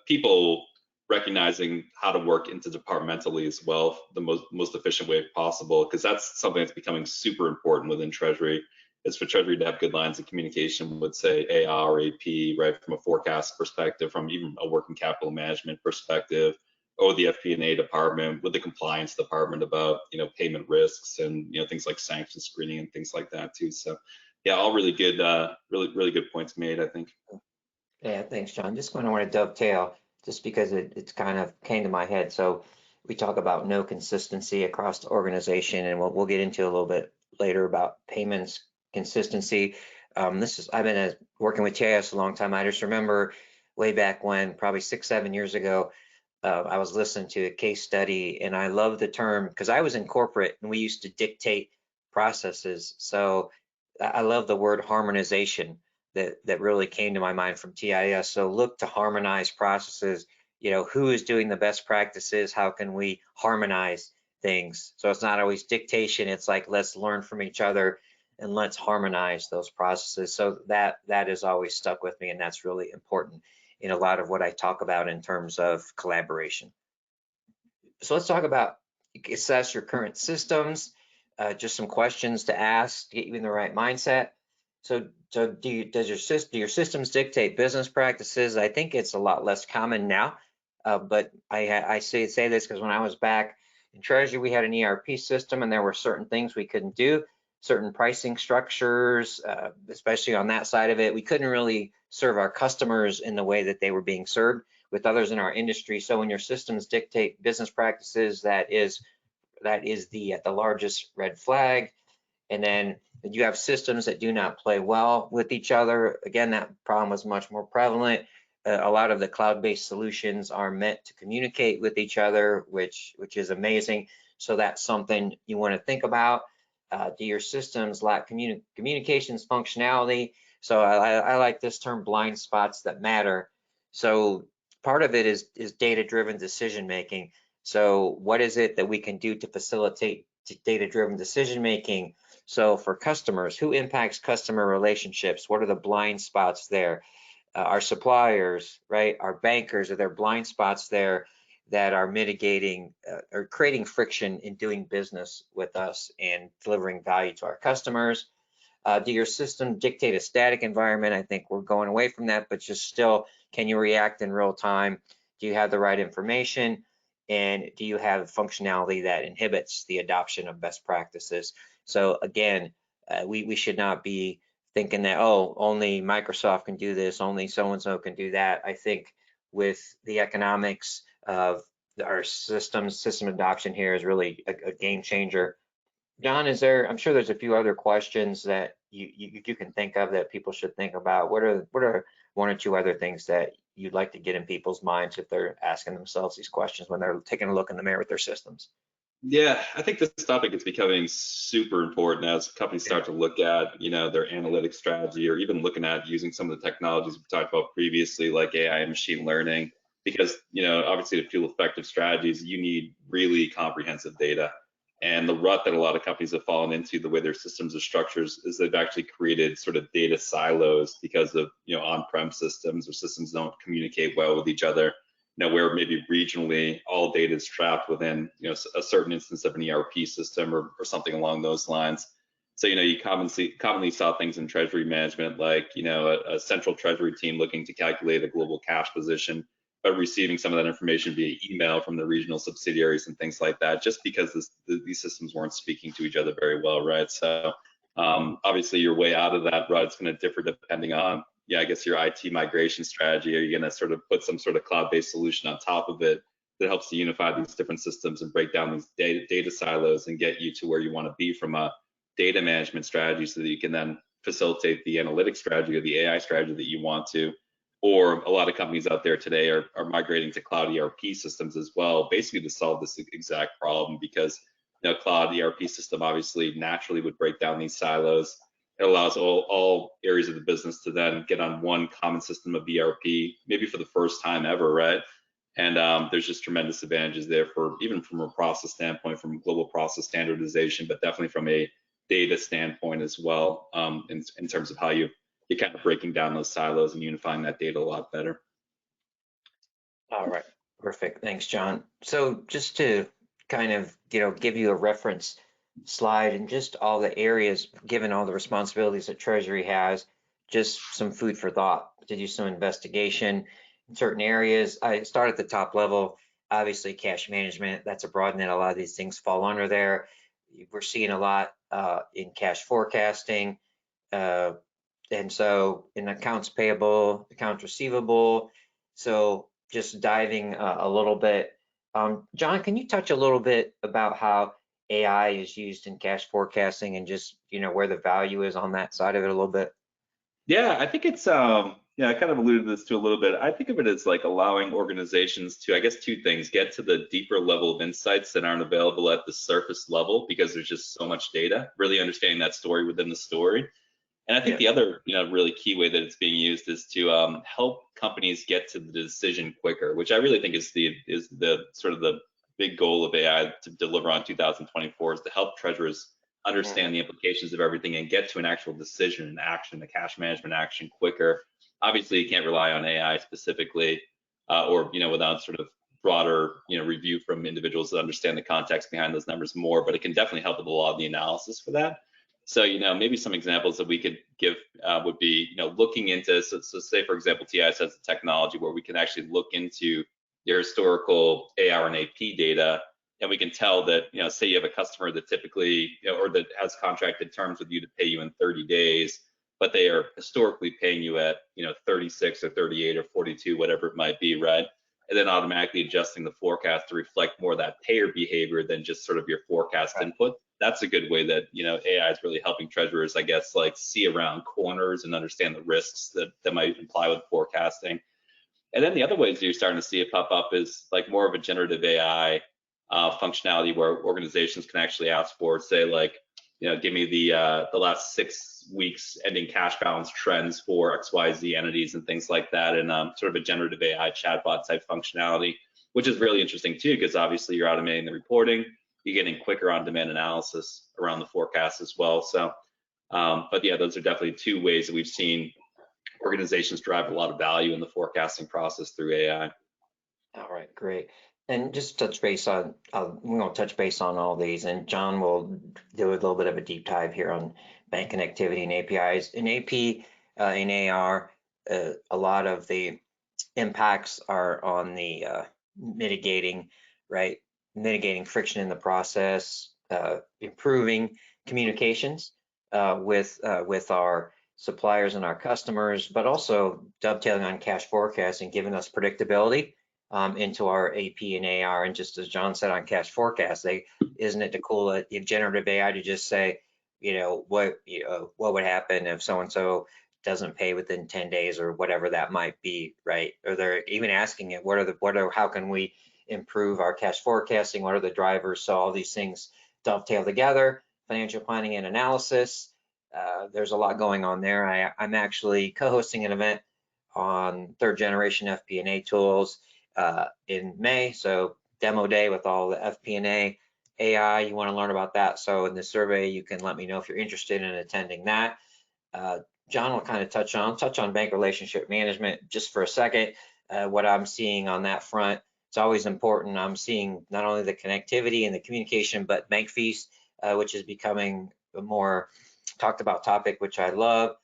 people recognizing how to work interdepartmentally as well, the most efficient way possible, because that's something that's becoming super important within Treasury. Is for Treasury to have good lines of communication with, say, AR or AP, right, from a forecast perspective, from even a working capital management perspective, or the FP&A department with the compliance department about payment risks and things like sanction screening and things like that too. So yeah, all really good, really good points made, I think. Yeah, thanks, John. Just going to want to dovetail, just because it's kind of came to my head. So we talk about no consistency across the organization, and we'll get into a little bit later about payments consistency. I've been working with TIS a long time. I just remember way back when, probably 6-7 years ago, I was listening to a case study, and I love the term because I was in corporate and we used to dictate processes. So I love the word harmonization that really came to my mind from TIS. So look to harmonize processes. Who is doing the best practices? How can we harmonize things? So it's not always dictation. It's like, let's learn from each other and let's harmonize those processes. So that has always stuck with me, and that's really important. in a lot of what I talk about in terms of collaboration. So let's talk about assess your current systems, just some questions to ask to get you in the right mindset. So does your systems dictate business practices? I think it's a lot less common now, but I say this because when I was back in Treasury, we had an ERP system and there were certain things we couldn't do, certain pricing structures, especially on that side of it. We couldn't really serve our customers in the way that they were being served with others in our industry. So when your systems dictate business practices, that is the largest red flag. And then you have systems that do not play well with each other. Again, that problem was much more prevalent. A lot of the cloud-based solutions are meant to communicate with each other, which is amazing. So that's something you want to think about. Do your systems lack communications functionality? So I like this term, blind spots that matter. So part of it is data-driven decision making. So what is it that we can do to facilitate data-driven decision making? So for customers, who impacts customer relationships? What are the blind spots there? Our suppliers, right? Our bankers, are there blind spots there that are mitigating or creating friction in doing business with us and delivering value to our customers? Do your system dictate a static environment? I think we're going away from that, but just still, can you react in real time? Do you have the right information? And do you have functionality that inhibits the adoption of best practices? So again, we should not be thinking that, oh, only Microsoft can do this, only so-and-so can do that. I think with the economics of our system adoption here is really a game changer. John, I'm sure there's a few other questions that you can think of that people should think about. What are one or two other things that you'd like to get in people's minds if they're asking themselves these questions when they're taking a look in the mirror with their systems? Yeah, I think this topic is becoming super important as companies start to look at, their analytics strategy, or even looking at using some of the technologies we talked about previously, like AI and machine learning, because, obviously to fuel effective strategies, you need really comprehensive data. And the rut that a lot of companies have fallen into, the way their systems are structured, is they've actually created sort of data silos because of, on-prem systems, or systems don't communicate well with each other. Where maybe regionally all data is trapped within, a certain instance of an ERP system or something along those lines. So, you commonly saw things in treasury management, like, a central treasury team looking to calculate a global cash position, but receiving some of that information via email from the regional subsidiaries and things like that, just because these systems weren't speaking to each other very well, right? So obviously you're way out of that rut. It's going to differ depending on, I guess, your IT migration strategy. Are you going to sort of put some sort of cloud-based solution on top of it that helps to unify these different systems and break down these data silos and get you to where you want to be from a data management strategy, so that you can then facilitate the analytics strategy or the AI strategy that you want to? Or a lot of companies out there today are migrating to cloud ERP systems as well, basically to solve this exact problem, because cloud ERP system obviously naturally would break down these silos. It allows all areas of the business to then get on one common system of ERP, maybe for the first time ever, right? And there's just tremendous advantages there, for even from a process standpoint, from global process standardization, but definitely from a data standpoint as well, in terms of how you're kind of breaking down those silos and unifying that data a lot better. All right, perfect. Thanks, John. So just to kind of, give you a reference slide and just all the areas, given all the responsibilities that Treasury has, just some food for thought to do some investigation in certain areas. I start at the top level, obviously cash management, that's a broad net. A lot of these things fall under there. We're seeing a lot in cash forecasting. And so in accounts payable, accounts receivable. So just diving a little bit. John, can you touch a little bit about how AI is used in cash forecasting and just, where the value is on that side of it a little bit? Yeah, I think it's, I kind of alluded this to a little bit. I think of it as like allowing organizations to, I guess, two things: get to the deeper level of insights that aren't available at the surface level because there's just so much data, really understanding that story within the story. And I think the other, really key way that it's being used is to help companies get to the decision quicker, which I really think is the sort of the big goal of AI to deliver on 2024, is to help treasurers understand the implications of everything and get to an actual decision and action, a cash management action, quicker. Obviously, you can't rely on AI specifically, or without sort of broader review from individuals that understand the context behind those numbers more. But it can definitely help with a lot of the analysis for that. So maybe some examples that we could give would be looking into, so say for example TIS has a technology where we can actually look into your historical AR and AP data, and we can tell that say you have a customer that typically or that has contracted terms with you to pay you in 30 days, but they are historically paying you at 36 or 38 or 42, whatever it might be, right? And then automatically adjusting the forecast to reflect more of that payer behavior than just sort of your forecast input. That's a good way that AI is really helping treasurers, I guess, like see around corners and understand the risks that might imply with forecasting. And then the other ways you're starting to see it pop up is like more of a generative AI functionality where organizations can actually ask for, say, like, give me the last 6 weeks ending cash balance trends for XYZ entities and things like that, and sort of a generative AI chatbot type functionality, which is really interesting too, because obviously you're automating the reporting, you're getting quicker on-demand analysis around the forecast as well. So, but yeah, those are definitely two ways that we've seen organizations drive a lot of value in the forecasting process through AI. All right, great. And just touch base on, we're going to touch base on all these, and John will do a little bit of a deep dive here on bank connectivity and APIs. In AP and AR, a lot of the impacts are on the mitigating, right? Mitigating friction in the process, improving communications with our suppliers and our customers, but also dovetailing on cash forecasting, giving us predictability into our AP and AR. And just as John said on cash forecast, isn't it the cool generative AI to just say, what would happen if so-and-so doesn't pay within 10 days or whatever that might be, right? Or they're even asking it, how can we improve our cash forecasting? What are the drivers? So all these things dovetail together, financial planning and analysis. There's a lot going on there. I'm actually co-hosting an event on third generation FP&A tools in May. So demo day with all the FP&A AI, you want to learn about that. So in the survey, you can let me know if you're interested in attending that. John will kind of touch on bank relationship management just for a second. What I'm seeing on that front, it's always important. I'm seeing not only the connectivity and the communication, but bank fees, which is becoming a more talked about topic, which I love.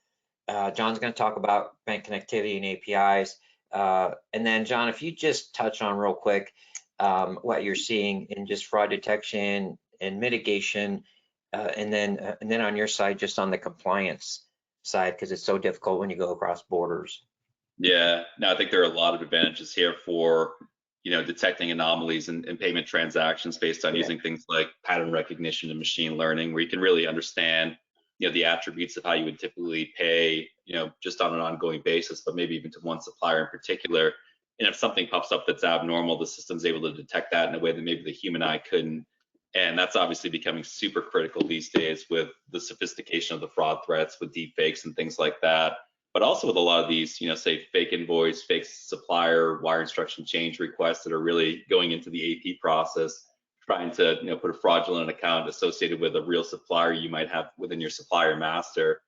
John's going to talk about bank connectivity and APIs. And then John, if you just touch on real quick what you're seeing in just fraud detection and mitigation, and then on your side, just on the compliance side, because it's so difficult when you go across borders. Yeah, no, I think there are a lot of advantages here for detecting anomalies in payment transactions based on using things like pattern recognition and machine learning, where you can really understand the attributes of how you would typically pay just on an ongoing basis, but maybe even to one supplier in particular. And if something pops up that's abnormal, the system's able to detect that in a way that maybe the human eye couldn't. And that's obviously becoming super critical these days with the sophistication of the fraud threats with deep fakes and things like that. But also with a lot of these, say fake invoice, fake supplier, wire instruction change requests that are really going into the AP process, trying to put a fraudulent account associated with a real supplier you might have within your supplier master.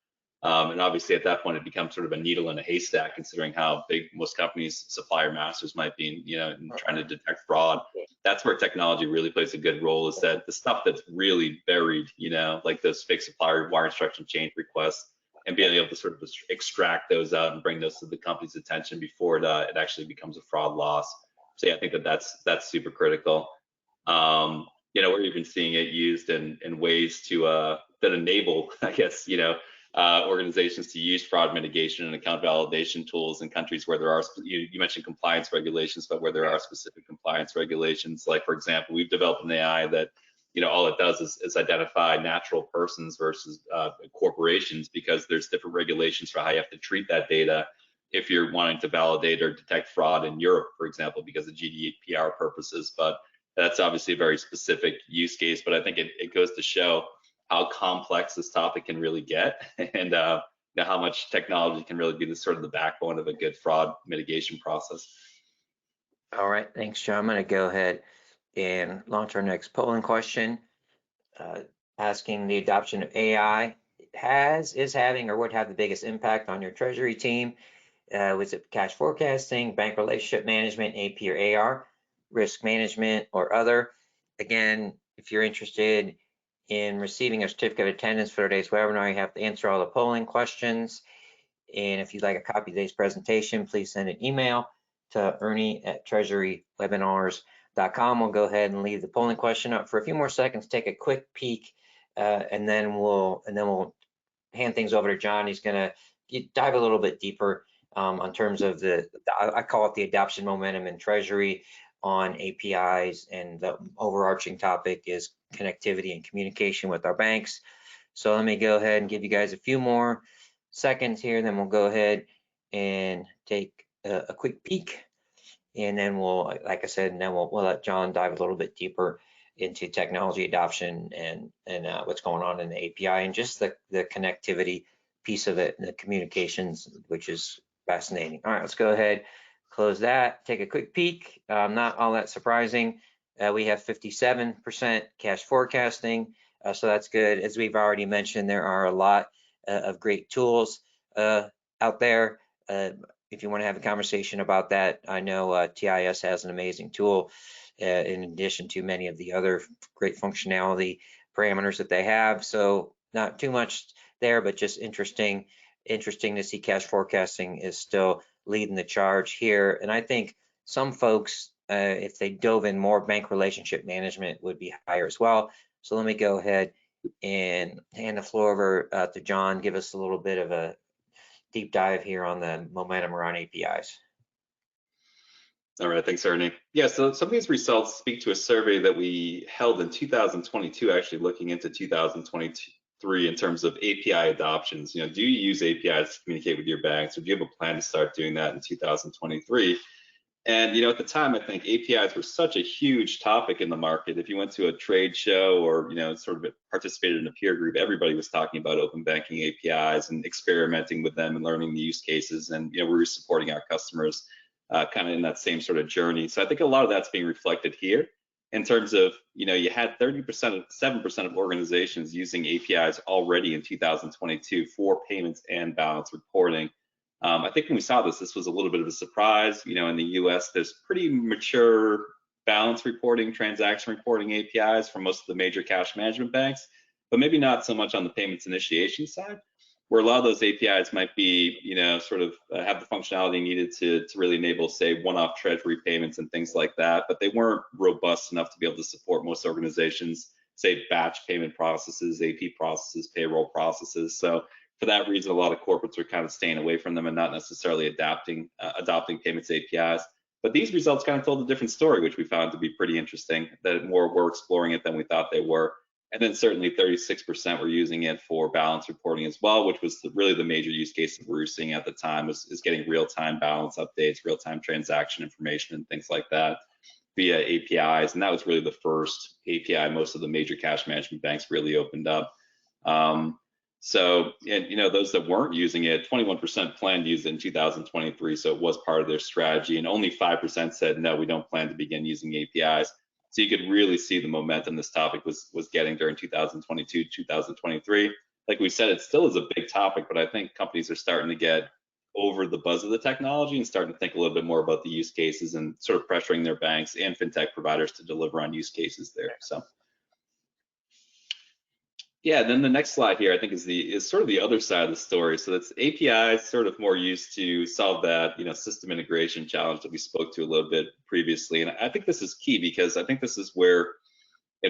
And obviously at that point it becomes sort of a needle in a haystack, considering how big most companies' supplier masters might be, in trying to detect fraud. That's where technology really plays a good role, is that the stuff that's really buried, like those fake supplier wire instruction change requests, and being able to sort of extract those out and bring those to the company's attention before it actually becomes a fraud loss. So yeah, I think that's super critical. We're even seeing it used in ways to that enable, I guess, organizations to use fraud mitigation and account validation tools in countries where there are, you mentioned compliance regulations, but where there are specific compliance regulations. Like, for example, we've developed an AI that all it does is identify natural persons versus corporations, because there's different regulations for how you have to treat that data if you're wanting to validate or detect fraud in Europe, for example, because of GDPR purposes. But that's obviously a very specific use case, but I think it goes to show how complex this topic can really get, and how much technology can really be the sort of the backbone of a good fraud mitigation process. All right, thanks, John. I'm going to go ahead and launch our next polling question, asking the adoption of AI is having or would have the biggest impact on your treasury team. Was it cash forecasting, bank relationship management, AP or AR, risk management, or other? Again, if you're interested in receiving a certificate of attendance for today's webinar, you have to answer all the polling questions. And if you'd like a copy of today's presentation, please send an email to Ernie@treasurywebinars.com. We'll go ahead and leave the polling question up for a few more seconds, take a quick peek, and then we'll hand things over to John. He's going to dive a little bit deeper on terms of I call it the adoption momentum in Treasury on APIs, and the overarching topic is connectivity and communication with our banks. So let me go ahead and give you guys a few more seconds here, then we'll go ahead and take a quick peek, and then we'll, like I said, and then we'll let John dive a little bit deeper into technology adoption and what's going on in the API and just the connectivity piece of it and the communications, which is fascinating. All right, let's go ahead, close that, take a quick peek. Not all that surprising. We have 57% cash forecasting, so that's good. As we've already mentioned, there are a lot of great tools out there. If you want to have a conversation about that, I know TIS has an amazing tool in addition to many of the other great functionality parameters that they have. So not too much there, but just interesting to see cash forecasting is still leading the charge here. And I think some folks, if they dove in more, bank relationship management would be higher as well. So let me go ahead and hand the floor over to John, give us a little bit of a deep dive here on the momentum around APIs. All right, thanks, Ernie. Yeah, so some of these results speak to a survey that we held in 2022, actually looking into 2023 in terms of API adoptions. Do you use APIs to communicate with your banks, or do you have a plan to start doing that in 2023? And at the time, I think APIs were such a huge topic in the market. If you went to a trade show or sort of participated in a peer group, everybody was talking about open banking APIs and experimenting with them and learning the use cases. And we were supporting our customers kind of in that same sort of journey. So I think a lot of that's being reflected here in terms of you had 7% of organizations using APIs already in 2022 for payments and balance reporting. I think when we saw this was a little bit of a surprise. In the US, there's pretty mature balance reporting, transaction reporting APIs from most of the major cash management banks, but maybe not so much on the payments initiation side, where a lot of those APIs might be, sort of have the functionality needed to really enable, say, one-off treasury payments and things like that, but they weren't robust enough to be able to support most organizations, say, batch payment processes, AP processes, payroll processes. So for that reason, a lot of corporates are kind of staying away from them and not necessarily adopting payments APIs. But these results kind of told a different story, which we found to be pretty interesting, that more were exploring it than we thought they were. And then certainly 36% were using it for balance reporting as well, which was really the major use case that we were seeing at the time, is getting real-time balance updates, real-time transaction information, and things like that via APIs. And that was really the first API most of the major cash management banks really opened up. So, and those that weren't using it, 21% planned to use it in 2023, so it was part of their strategy, and only 5% said, no, we don't plan to begin using APIs. So you could really see the momentum this topic was getting during 2022, 2023. Like we said, it still is a big topic, but I think companies are starting to get over the buzz of the technology and starting to think a little bit more about the use cases and sort of pressuring their banks and fintech providers to deliver on use cases there. So. Yeah, then the next slide here, I think, is sort of the other side of the story. So that's APIs sort of more used to solve that, system integration challenge that we spoke to a little bit previously. And I think this is key because I think this is where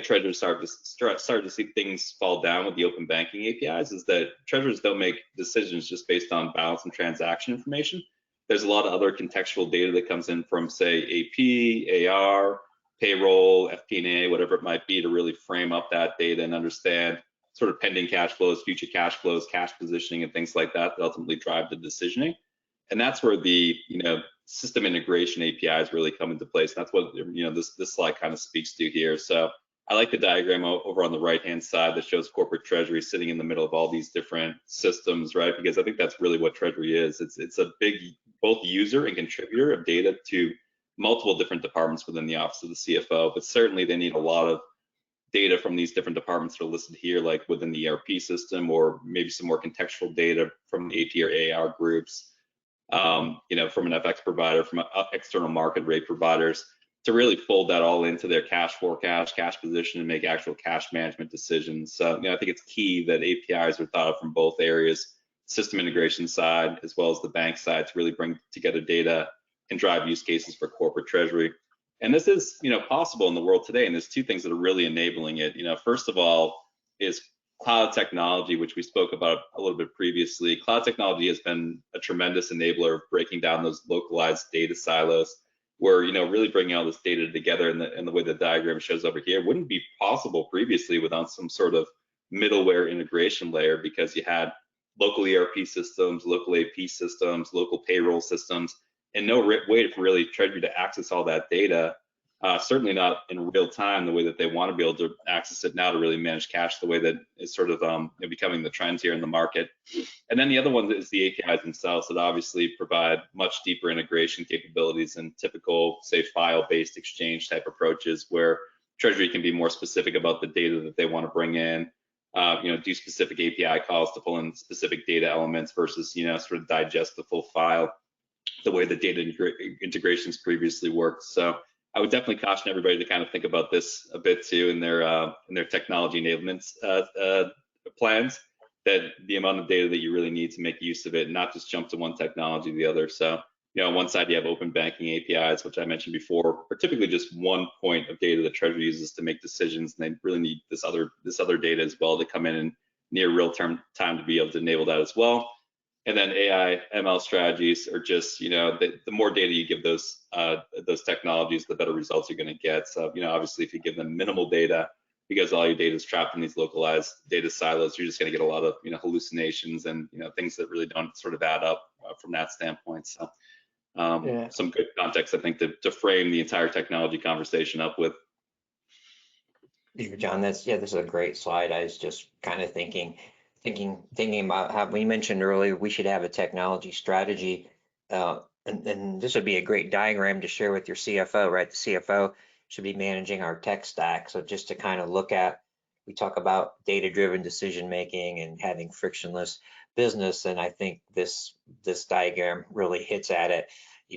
treasurers start to see things fall down with the open banking APIs, is that treasurers don't make decisions just based on balance and transaction information. There's a lot of other contextual data that comes in from, say, AP, AR, payroll, FP&A, whatever it might be, to really frame up that data and understand sort of pending cash flows, future cash flows, cash positioning, and things like that ultimately drive the decisioning. And that's where the system integration APIs really come into place. And that's what this slide kind of speaks to here. So I like the diagram over on the right-hand side that shows corporate treasury sitting in the middle of all these different systems, right? Because I think that's really what treasury is. It's a big both user and contributor of data to multiple different departments within the office of the CFO. But certainly they need a lot of data from these different departments that are listed here, like within the ERP system, or maybe some more contextual data from the AP or AR groups. from an FX provider, from external market rate providers, to really fold that all into their cash forecast, cash position, and make actual cash management decisions. So, I think it's key that APIs are thought of from both areas, system integration side as well as the bank side, to really bring together data and drive use cases for corporate treasury. And this is, possible in the world today. And there's two things that are really enabling it. First of all is cloud technology, which we spoke about a little bit previously. Cloud technology has been a tremendous enabler of breaking down those localized data silos, where really bringing all this data together in the way the diagram shows over here wouldn't be possible previously without some sort of middleware integration layer, because you had local ERP systems, local AP systems, local payroll systems, and no way for really Treasury to access all that data. Certainly not in real time, the way that they want to be able to access it now to really manage cash, the way that is sort of becoming the trend here in the market. And then the other one is the APIs themselves that obviously provide much deeper integration capabilities than typical, say, file-based exchange type approaches, where Treasury can be more specific about the data that they want to bring in, do specific API calls to pull in specific data elements versus, sort of digest the full file, the way the data integrations previously worked. So I would definitely caution everybody to kind of think about this a bit too in their technology enablement plans, that the amount of data that you really need to make use of it, and not just jump to one technology or the other. So, on one side you have open banking APIs, which I mentioned before, are typically just one point of data that Treasury uses to make decisions, and they really need this other data as well to come in near real-time to be able to enable that as well. And then AI, ML strategies are just, the more data you give those technologies, the better results you're going to get. So, obviously, if you give them minimal data, because all your data is trapped in these localized data silos, you're just going to get a lot of, hallucinations and, things that really don't sort of add up from that standpoint. So, some good context, I think, to frame the entire technology conversation up with. John, this is a great slide. I was just kind of thinking about how we mentioned earlier, we should have a technology strategy. And this would be a great diagram to share with your CFO, right? The CFO should be managing our tech stack. So just to kind of look at, we talk about data-driven decision-making and having frictionless business. And I think this diagram really hits at it.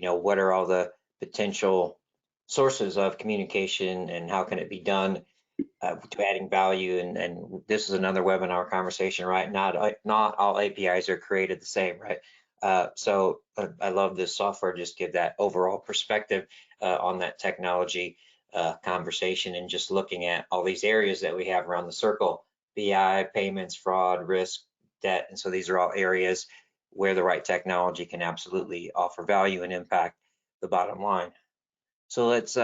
What are all the potential sources of communication and how can it be done to adding value? And this is another webinar conversation, right? Not all APIs are created the same, right? So I love this software, just give that overall perspective on that technology conversation, and just looking at all these areas that we have around the circle: BI, payments, fraud, risk, debt. And so these are all areas where the right technology can absolutely offer value and impact the bottom line. So let's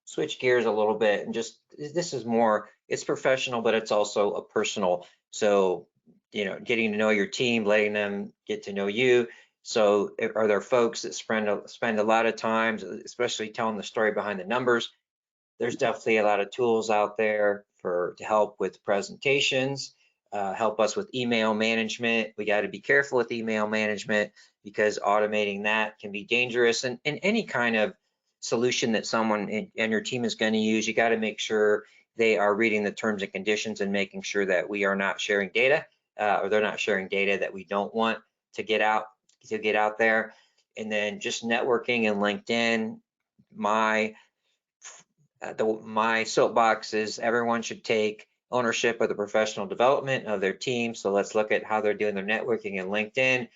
switch gears a little bit, and just, this is more, it's professional, but it's also a personal. So, getting to know your team, letting them get to know you. So are there folks that spend a lot of time, especially telling the story behind the numbers? There's definitely a lot of tools out there to help with presentations, help us with email management. We got to be careful with email management, because automating that can be dangerous. And any kind of solution that someone and your team is going to use, you got to make sure they are reading the terms and conditions and making sure that we are not sharing data, or they're not sharing data that we don't want to get out there. And then just networking and LinkedIn. My soapbox is everyone should take ownership of the professional development of their team. So let's look at how they're doing their networking in LinkedIn,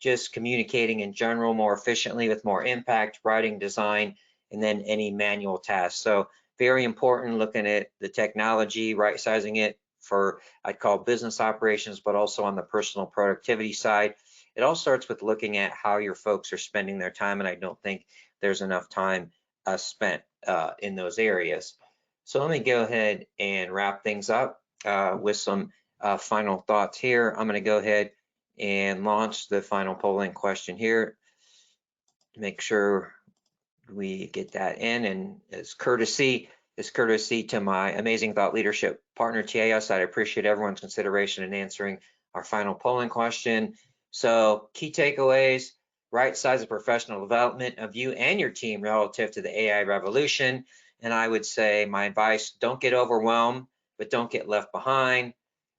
just communicating in general more efficiently with more impact, writing, design, and then any manual tasks. So very important, looking at the technology, right sizing it for, I'd call business operations, but also on the personal productivity side. It all starts with looking at how your folks are spending their time, and I don't think there's enough time spent in those areas. So let me go ahead and wrap things up with some final thoughts here. I'm going to go ahead and launch the final polling question here to make sure we get that in. And as courtesy to my amazing thought leadership partner, TIS, I appreciate everyone's consideration in answering our final polling question. So key takeaways: right size of professional development of you and your team relative to the AI revolution. And I would say my advice: don't get overwhelmed, but don't get left behind.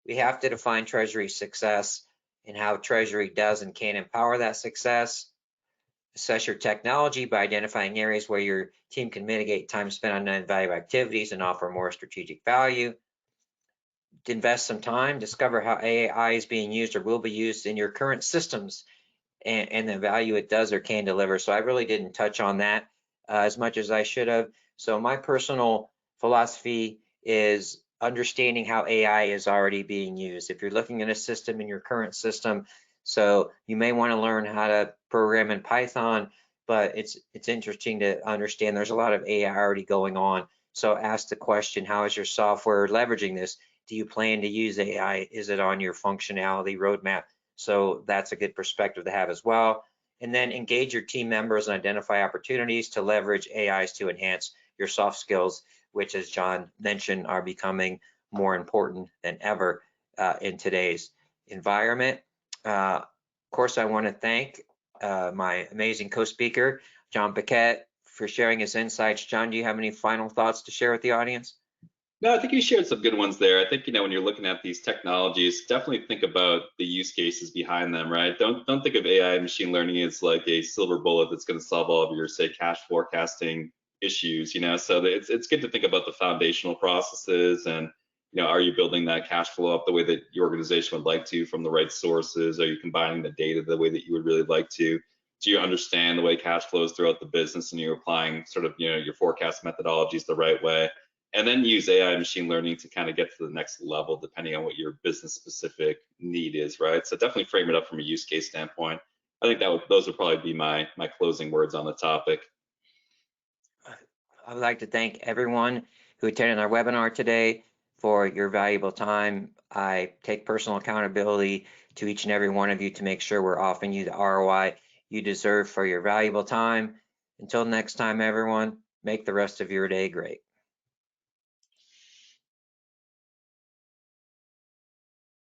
We have to define Treasury success and how Treasury does and can empower that success. Assess your technology by identifying areas where your team can mitigate time spent on non-valuable activities and offer more strategic value. Invest some time, discover how AI is being used or will be used in your current systems and the value it does or can deliver. So I really didn't touch on that as much as I should have. So my personal philosophy is understanding how AI is already being used. If you're looking at a system in your current system, so you may want to learn how to program in Python, but it's interesting to understand there's a lot of AI already going on. So ask the question, how is your software leveraging this? Do you plan to use AI? Is it on your functionality roadmap? So that's a good perspective to have as well. And then engage your team members and identify opportunities to leverage AIs to enhance your soft skills, which, as John mentioned, are becoming more important than ever in today's environment. Of course, I want to thank my amazing co-speaker, John Paquette, for sharing his insights. John, do you have any final thoughts to share with the audience? No, I think you shared some good ones there. I think, when you're looking at these technologies, definitely think about the use cases behind them, right? Don't think of AI and machine learning as like a silver bullet that's going to solve all of your, say, cash forecasting issues, So it's good to think about the foundational processes and, are you building that cash flow up the way that your organization would like to from the right sources? Are you combining the data the way that you would really like to? Do you understand the way cash flows throughout the business and you're applying sort of, your forecast methodologies the right way? And then use AI and machine learning to kind of get to the next level, depending on what your business specific need is, right? So definitely frame it up from a use case standpoint. I think those would probably be my closing words on the topic. I would like to thank everyone who attended our webinar today for your valuable time. I take personal accountability to each and every one of you to make sure we're offering you the ROI you deserve for your valuable time. Until next time, everyone, make the rest of your day great.